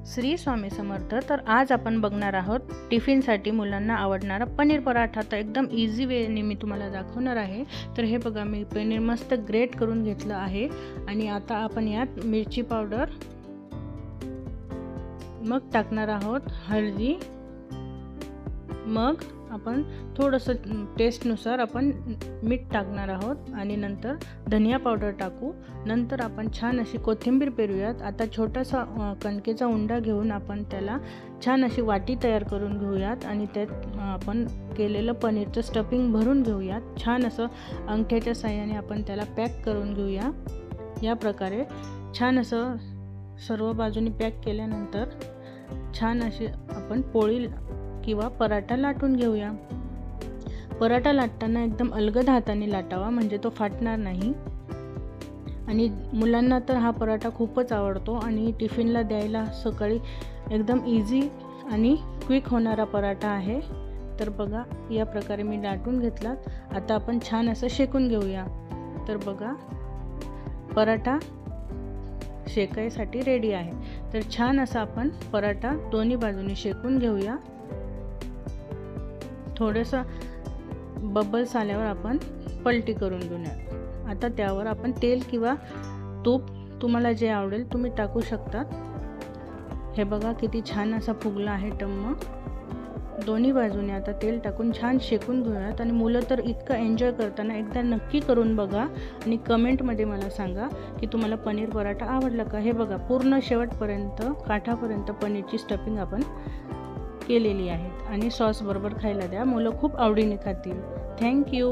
श्री स्वामी समर्थ। तर आज आपण बघणार आहोत टिफिनसाठी मुलांना आवडणारा पनीर पराठा। तर एकदम इझी वेने मी तुम्हाला दाखवणार आहे। तर हे बघा, मी पनीर मस्त ग्रेट करून घेतलं आहे आणि आता आपण यात मिरची पावडर, मग टाकणार आहोत हळदी, मग आपण थोडंसं टेस्टनुसार आपण मीठ टाकणार आहोत आणि नंतर धनिया पावडर टाकू। नंतर आपण छान अशी कोथिंबीर पेरूयात। आता छोटासा कणकेचा उंडा घेऊन आपण त्याला छान अशी वाटी तयार करून घेऊयात आणि त्यात आपण केलेलं पनीरचं स्टफिंग भरून घेऊयात। छान असं अंगठ्याच्या साहाय्याने आपण त्याला पॅक करून घेऊया। या प्रकारे छान असं सर्व बाजूनी पॅक केल्यानंतर छान अशी आपण पोळी किंवा पराठा लाटून घेऊया। पराठा लाटताना एकदम अलगद हाताने लाटावा, म्हणजे तो फाटणार नाही। आणि मुलांना तर हा पराठा खूपच आवडतो आणि टिफिनला द्यायला सकाळी एकदम इझी आणि क्विक होणारा पराठा आहे। तर बघा, या प्रकारे मी लाटून घेतला। आता आपण छान असं शेकून घेऊया। तर बघा, पराठा शेकायसाठी रेडी आहे। तर छान असा आपण पराठा दोन्ही बाजूने शेकून घेऊया। थोडंसं बबल्स आल्यावर आपण पलटी करून घेऊया। आता त्यावर आपण तेल किंवा तूप, तुम्हाला जे आवडेल तुम्ही टाकू शकता। हे बघा किती छान असा फुगला आहे टम्म। दोन्ही बाजूने आता तेल टाकून छान शेकून घेऊयात। आणि मुलं तर इतकं एन्जॉय करताना एकदा नक्की करून बघा आणि कमेंटमध्ये मला सांगा की तुम्हाला पनीर पराठा आवडला का। हे बघा, पूर्ण शेवटपर्यंत काठापर्यंत पनीरची स्टफिंग आपण केलेली आहे आणि सॉस बरोबर खायला द्या, मुलं खूप आवडीने खातील। थँक्यू।